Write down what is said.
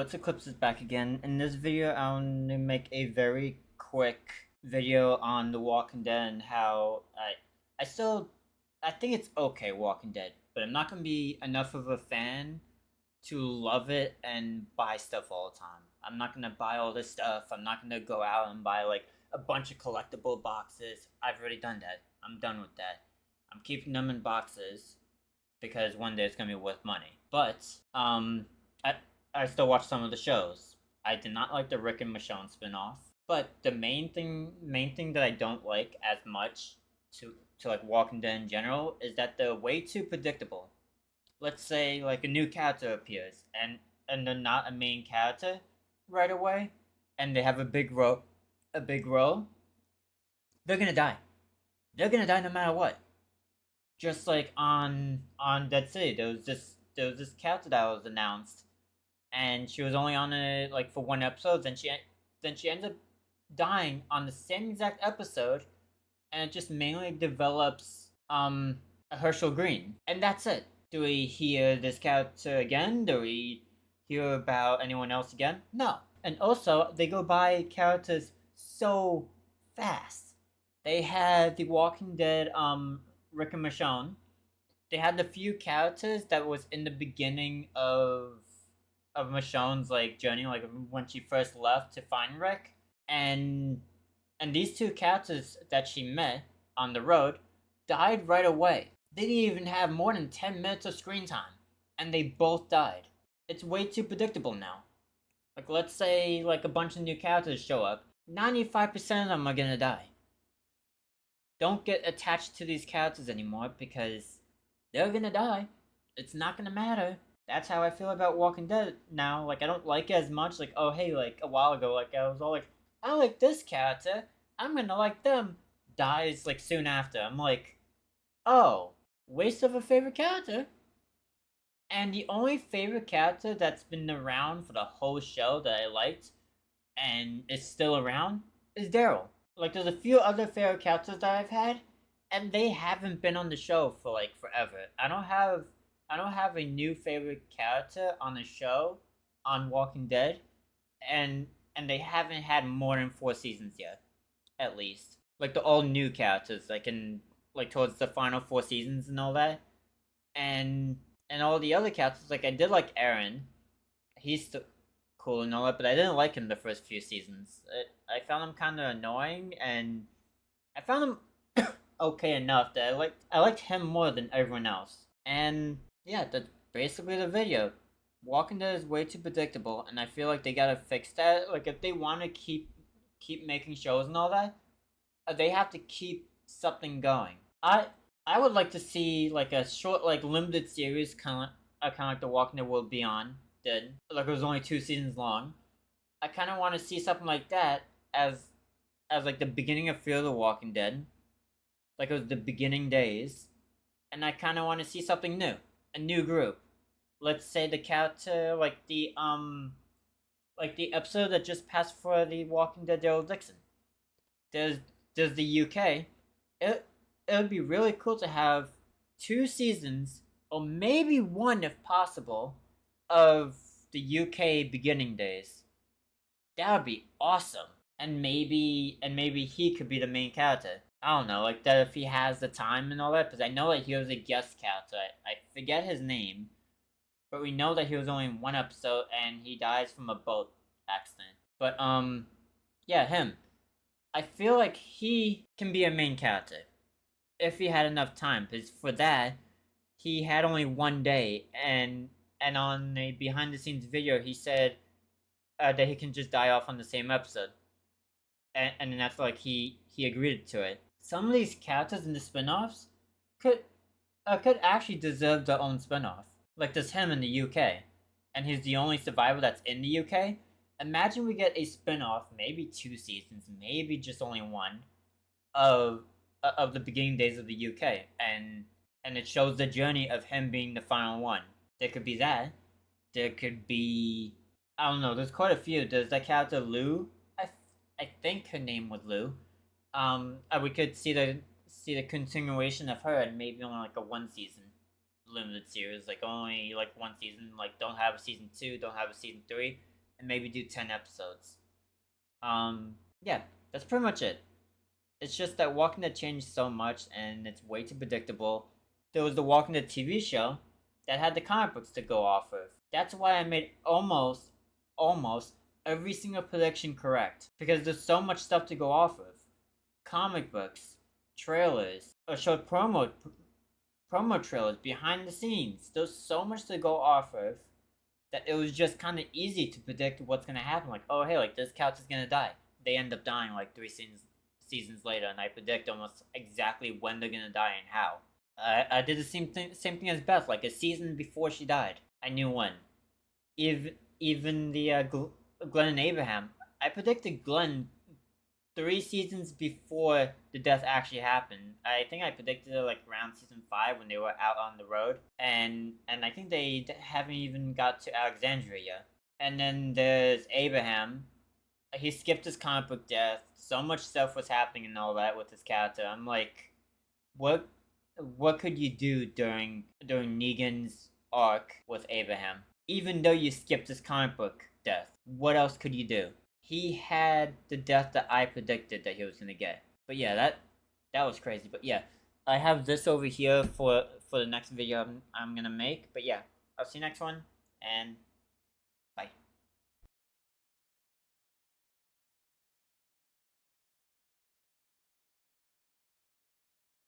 So it's Eclipse is back again. In this video, I want to make a very quick video on The Walking Dead and how I think it's okay, Walking Dead, but I'm not gonna be enough of a fan to love it and buy stuff all the time. I'm not gonna buy all this stuff. I'm not gonna go out and buy like a bunch of collectible boxes. I've already done that. I'm done with that. I'm keeping them in boxes because one day it's gonna be worth money. But I I still watch some of the shows. I did not like the Rick and Michonne spinoff, but the main thing that I don't like as much to like Walking Dead in general is that they're way too predictable. Let's say like a new character appears and they're not a main character right away, and they have a big role, they're gonna die. They're gonna die no matter what. Just like on Dead City, there was this character that was announced, and she was only on it like for one episode. Then she ends up dying on the same exact episode, and it just mainly develops a Herschel Green, and that's it. Do we hear this character again? Do we hear about anyone else again? No. And also, they go by characters so fast. They had The Walking Dead, Rick and Michonne. They had the few characters that was in the beginning of Michonne's like journey, like when she first left to find Rick, and and these two characters that she met on the road died right away. They didn't even have more than 10 minutes of screen time, and they both died. It's way too predictable now. Like, let's say like a bunch of new characters show up, 95% of them are gonna die. Don't get attached to these characters anymore because they're gonna die. It's not gonna matter. That's how I feel about Walking Dead now. Like, I don't like it as much. Like, oh hey, like a while ago, like I was all like, I like this character, I'm gonna like them. Dies like soon after. I'm like, oh, waste of a favorite character. And the only favorite character that's been around for the whole show that I liked and is still around is Daryl. Like, there's a few other favorite characters that I've had, and they haven't been on the show for like forever. I don't have a new favorite character on the show on Walking Dead, and they haven't had more than 4 seasons yet, at least. Like the all new characters, like in like towards the final 4 seasons and all that, and all the other characters. Like I did like Aaron, he's still cool and all that, but I didn't like him the first few seasons. I found him kind of annoying, and I found him okay enough that I liked him more than everyone else. And yeah, that's basically the video. Walking Dead is way too predictable, and I feel like they gotta fix that. Like if they want to keep making shows and all that, they have to keep something going. I would like to see like a short, like limited series, kind of like The Walking Dead World Beyond did. Like it was only 2 seasons long. I kind of want to see something like that as like the beginning of Fear the Walking Dead, like it was the beginning days, and I kind of want to see something new, a new group. Let's say the character, like the episode that just passed for The Walking Dead, Daryl Dixon. There's there's the UK. It would be really cool to have 2 seasons, or maybe one if possible, of the UK beginning days. That would be awesome. And maybe he could be the main character. I don't know, like that if he has the time and all that, because I know that he was a guest character. I forget his name, but we know that he was only in one episode and he dies from a boat accident. But yeah, him. I feel like he can be a main character if he had enough time. Because for that, he had only one day, and on a behind the scenes video, he said that he can just die off on the same episode, and that's like he agreed to it. Some of these characters in the spin-offs could could actually deserve their own spin-off. Like there's him in the UK, and he's the only survivor that's in the UK. Imagine we get a spin-off, maybe 2 seasons, maybe just only one, of of the beginning days of the UK, and it shows the journey of him being the final one. There could be that. There could be, I don't know. There's quite a few. There's that character Lou. I think her name was Lou. We could see the continuation of her, and maybe only like a 1 season limited series, like only like 1 season. Like don't have a season 2, don't have a season 3. and maybe do 10 episodes. Yeah, that's pretty much it. It's just that Walking Dead changed so much, and it's way too predictable. There was the Walking Dead TV show that had the comic books to go off of. That's why I made almost every single prediction correct, because there's so much stuff to go off of. Comic books, trailers, or showed promo trailers, behind the scenes. There's so much to go off of that it was just kind of easy to predict what's gonna happen. Like, oh hey, like this couch is gonna die. They end up dying like 3 seasons later, and I predict almost exactly when they're gonna die and how. I did the same thing as Beth. Like a season before she died, I knew when. Even the Glenn and Abraham, I predicted Glenn 3 seasons before the death actually happened. I think I predicted it like around season 5 when they were out on the road, and I think they haven't even got to Alexandria yet. And then there's Abraham. He skipped his comic book death. So much stuff was happening and all that with his character. I'm like, what could you do during Negan's arc with Abraham? Even though you skipped his comic book death, what else could you do? He had the death that I predicted that he was gonna get. But yeah, that was crazy. But yeah, I have this over here for the next video I'm gonna make. But yeah, I'll see you next one, and